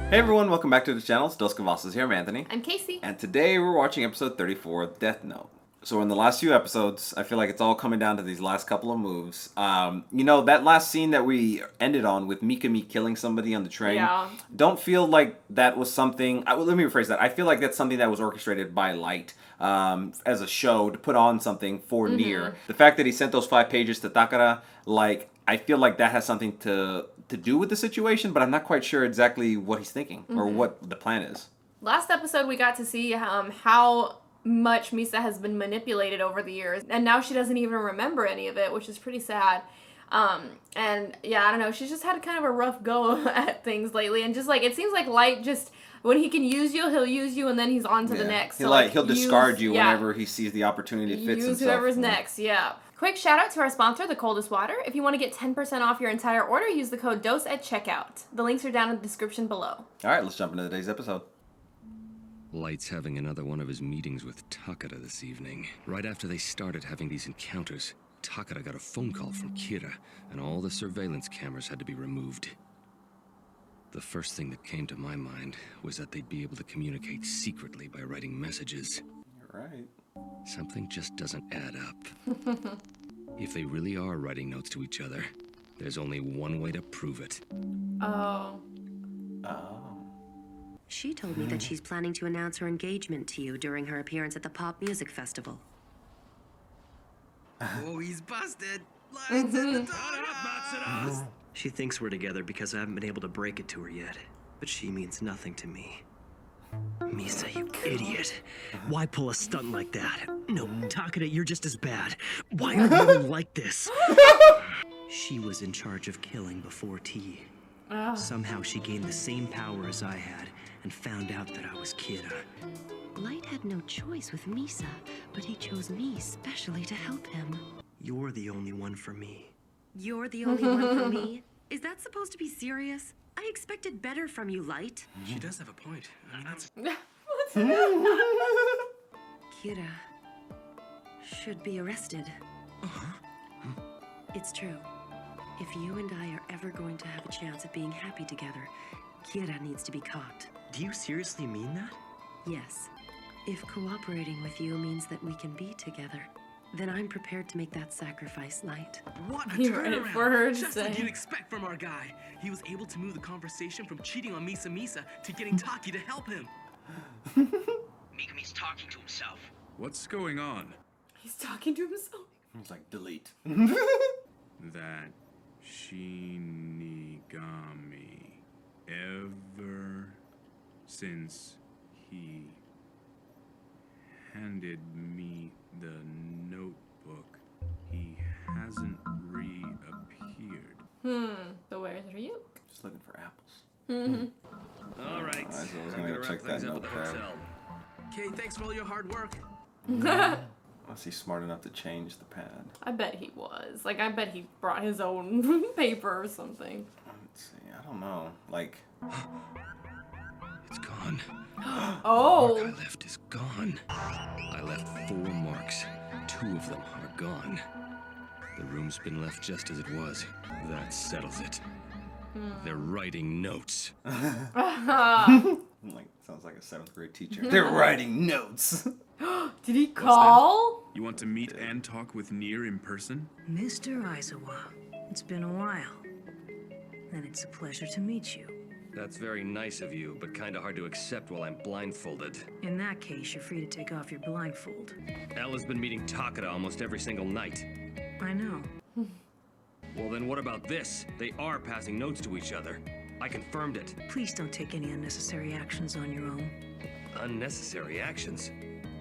Hey everyone, welcome back to the channel. It's Cavazos here. I'm Anthony. I'm Casey. And today we're watching episode 34 of Death Note. So in the last few episodes, I feel like it's all coming down to these last couple of moves. You know, that last scene that we ended on with Mikami killing somebody on the train. Yeah. Don't feel like that was something... let me rephrase that. I feel like that's something that was orchestrated by Light as a show to put on something for Nier. The fact that he sent those 5 pages to Takara, like, I feel like that has something to do with the situation, but I'm not quite sure exactly what he's thinking or what the plan is. Last episode, we got to see how much Misa has been manipulated over the years, and now she doesn't even remember any of it, which is pretty sad. And yeah, I don't know, she's just had kind of a rough go at things lately, and just like, it seems like Light just, when he can use you, he'll use you, and then he's on to the next. He'll discard you whenever he sees the opportunity that fits himself. Use whoever's next, yeah. Quick shout out to our sponsor, The Coldest Water. If you want to get 10% off your entire order, use the code DOSE at checkout. The links are down in the description below. Alright, let's jump into today's episode. Light's having another one of his meetings with Takara this evening. Right after they started having these encounters, Takara got a phone call from Kira, and all the surveillance cameras had to be removed. The first thing that came to my mind was that they'd be able to communicate secretly by writing messages. You're right. Something just doesn't add up. If they really are writing notes to each other, there's only one way to prove it. Oh. She told me that she's planning to announce her engagement to you during her appearance at the Pop Music Festival. Oh, he's busted! Lights in the dark! She thinks we're together because I haven't been able to break it to her yet. But she means nothing to me. Misa, you idiot. Why pull a stunt like that? No, Takara, you're just as bad. Why are women like this? She was in charge of killing before tea. Somehow she gained the same power as I had and found out that I was Kira. Light had no choice with Misa, but he chose me specially to help him. You're the only one for me. You're the only one for me? Is that supposed to be serious? I expected better from you, Light. She does have a point. Kira should be arrested. It's true. If you and I are ever going to have a chance at being happy together, Kira needs to be caught. Do you seriously mean that? Yes. If cooperating with you means that we can be together, then I'm prepared to make that sacrifice, Light. What a You read it turnaround! for her to Just say. like you'd expect from our guy. He was able to move the conversation from cheating on Misa to getting Taki to help him. Mikami's talking to himself. What's going on? He's talking to himself. He's like, delete. That Shinigami, ever since he handed me the notebook, he hasn't reappeared. So where's Ryuk? Just looking for apples. All right. I was I'm gonna gonna check wrap things that up at the notepad. hotel. Okay, thanks for all your hard work. Unless he's smart enough to change the pad. I bet he was. Like, I bet he brought his own paper or something. Let's see, I don't know. Like, It's gone. Oh. The mark I left is gone. I left 4 marks. 2 of them are gone. The room's been left just as it was. That settles it. They're writing notes. I'm like, sounds like a 7th grade teacher. They're writing notes. Did he call? You want to meet and talk with Nier in person? Mr. Aizawa, it's been a while, and it's a pleasure to meet you. That's very nice of you, but kinda hard to accept while I'm blindfolded. In that case, you're free to take off your blindfold. Ella's been meeting Takara almost every single night. I know. Well then what about this? They are passing notes to each other. I confirmed it. Please don't take any unnecessary actions on your own. Unnecessary actions.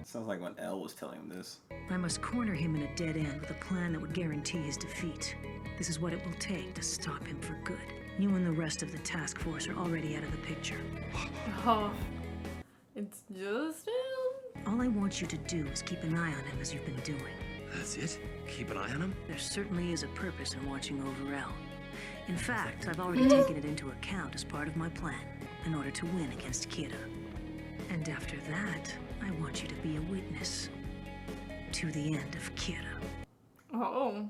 Sounds like when Elle was telling him this. I must corner him in a dead end with a plan that would guarantee his defeat. This is what it will take to stop him for good. You and the rest of the task force are already out of the picture. Oh. It's just him. All I want you to do is keep an eye on him as you've been doing. That's it? Keep an eye on him? There certainly is a purpose in watching over Elle. In fact, I've already taken it into account as part of my plan in order to win against Kira. And after that, I want you to be a witness to the end of Kira. Oh.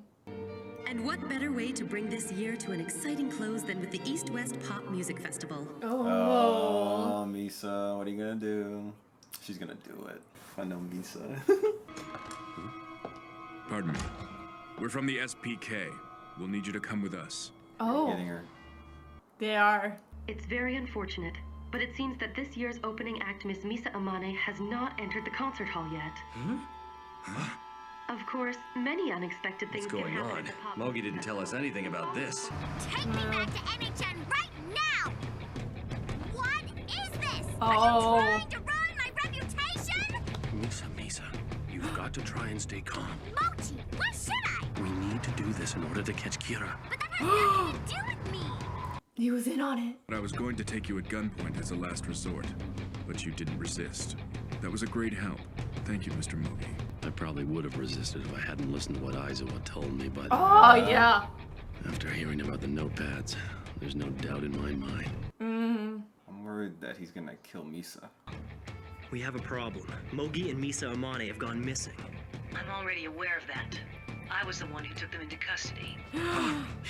And what better way to bring this year to an exciting close than with the East-West Pop Music Festival? Oh, Misa, what are you gonna do? She's gonna do it. I know Misa. Pardon me. We're from the SPK. We'll need you to come with us. Oh, Getting her. they are. It's very unfortunate, but it seems that this year's opening act, Miss Misa Amane, has not entered the concert hall yet. Of course, many unexpected things What's can going happen on? at the pop Mogi music didn't tell us anything about this. Take me back to NHN right now! What is this? Oh. Are you trying to ruin my reputation? Misa, you've got to try and stay calm. Mochi, where should I? We need to do this in order to catch Kira. But that has nothing to do with me. He was in on it. I was going to take you at gunpoint as a last resort, but you didn't resist. That was a great help. Thank you, Mr. Mogi. I probably would have resisted if I hadn't listened to what Aizawa told me, but Oh, yeah. after hearing about the notepads, there's no doubt in my mind. I'm worried that he's gonna kill Misa. We have a problem. Mogi and Misa Amane have gone missing. I'm already aware of that. I was the one who took them into custody.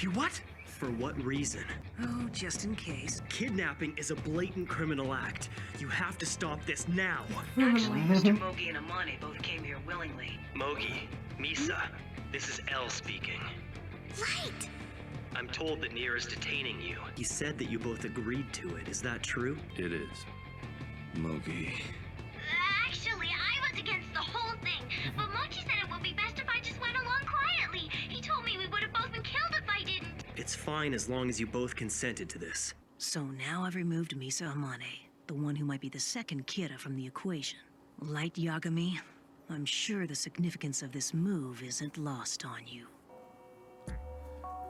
You what? For what reason? Oh, just in case. Kidnapping is a blatant criminal act. You have to stop this now. Actually, Mr. Mogi and Amane both came here willingly. Mogi, Misa, this is L speaking. Light! I'm told that Nier is detaining you. He said that you both agreed to it. Is that true? It is. Mogi. Actually, I was against the whole thing, but Mochi said it would be best if I just went along quietly. He told me we would have both been killed if I didn't. It's fine as long as you both consented to this. So now I've removed Misa Amane, the one who might be the second Kira from the equation. Light Yagami, I'm sure the significance of this move isn't lost on you.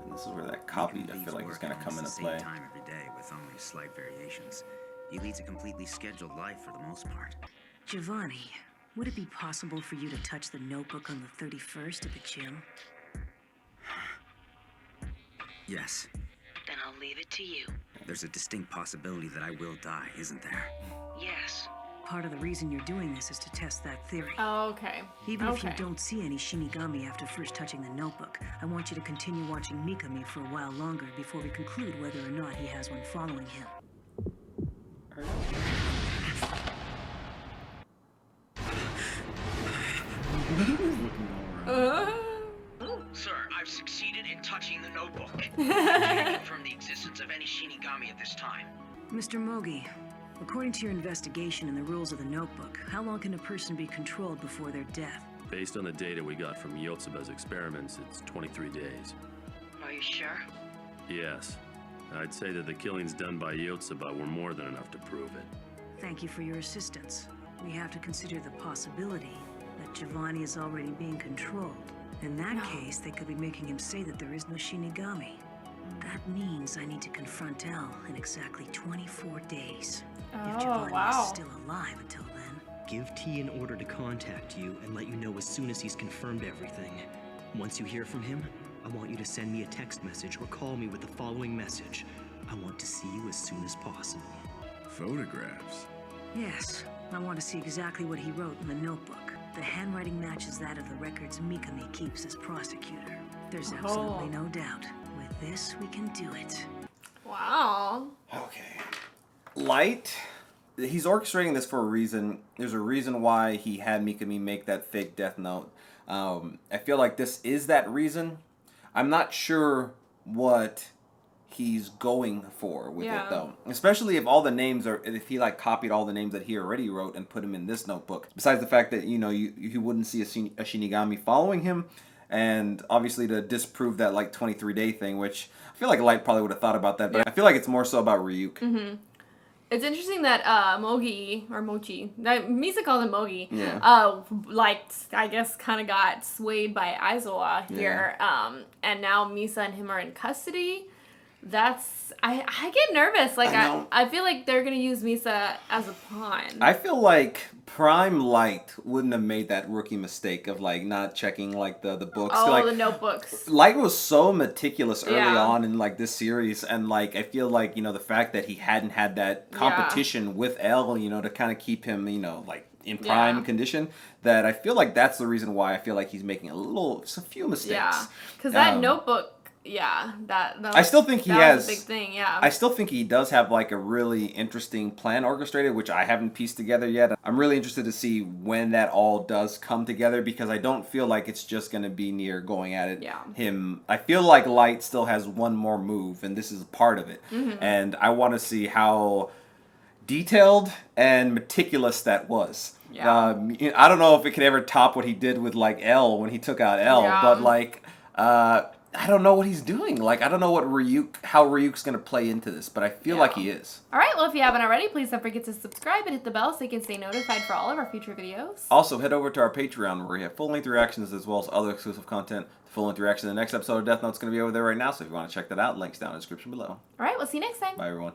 And this is where that copy, I feel like, is gonna come into play. Time every day with only slight variations. He leads a completely scheduled life for the most part. Giovanni, would it be possible for you to touch the notebook on the 31st at the gym? Yes, Then I'll leave it to you. there's a distinct possibility that I will die, isn't there? Yes. Part of the reason you're doing this is to test that theory. Oh, okay. Even if you Okay. don't see any Shinigami after first touching the notebook, I want you to continue watching Mikami for a while longer before we conclude whether or not he has one following him. Sir, I've succeeded in touching the notebook. I can't confirm the existence of any Shinigami at this time. Mr. Mogi, according to your investigation and the rules of the notebook, how long can a person be controlled before their death? Based on the data we got from Yotsuba's experiments, it's 23 days. Are you sure? Yes. I'd say that the killings done by Yotsuba were more than enough to prove it. Thank you for your assistance. We have to consider the possibility that Giovanni is already being controlled. In that case, they could be making him say that there is no Shinigami. That means I need to confront L in exactly 24 days. If Oh, Giovanni wow. is still alive until then. Give T an order to contact you and let you know as soon as he's confirmed everything. Once you hear from him, I want you to send me a text message or call me with the following message. I want to see you as soon as possible. Photographs. Yes, I want to see exactly what he wrote in the notebook. The handwriting matches that of the records Mikami keeps as prosecutor. There's absolutely no doubt. With this, we can do it. Wow. Okay. Light, he's orchestrating this for a reason. There's a reason why he had Mikami make that fake death note. I feel like this is that reason. I'm not sure what he's going for with it though, especially if all the names are, if he like copied all the names that he already wrote and put them in this notebook, besides the fact that you wouldn't see a Shinigami following him, and obviously to disprove that like 23-day thing, which I feel like Light probably would have thought about that, but I feel like it's more so about Ryuk. It's interesting that Mogi, or Mochi, that Misa called him Mogi, like, I guess kind of got swayed by Aizawa here, and now Misa and him are in custody. That's, I get nervous. Like, I feel like they're going to use Misa as a pawn. I feel like Prime Light wouldn't have made that rookie mistake of like not checking like the books. Oh, like, the notebooks. Light was so meticulous early on in like this series, and like I feel like the fact that he hadn't had that competition with L, to kind of keep him like in prime Yeah. condition, that I feel like that's the reason why I feel like he's making a few mistakes. Yeah, because that notebook, yeah, that I still think he that has was a big thing. Yeah, I still think he does have like a really interesting plan orchestrated, which I haven't pieced together yet. I'm really interested to see when that all does come together, because I don't feel like it's just going to be near going at it. Yeah. Him. I feel like Light still has one more move, and this is part of it. And I want to see how detailed and meticulous that was. Yeah. I don't know if it could ever top what he did with like L when he took out L, Yeah. but like I don't know what he's doing. Like, I don't know how Ryuk's going to play into this, but I feel like he is. All right, well, if you haven't already, please don't forget to subscribe and hit the bell so you can stay notified for all of our future videos. Also, head over to our Patreon where we have full-length reactions as well as other exclusive content. The full-length reaction to the next episode of Death Note's going to be over there right now, so if you want to check that out, links down in the description below. All right, we'll see you next time. Bye, everyone.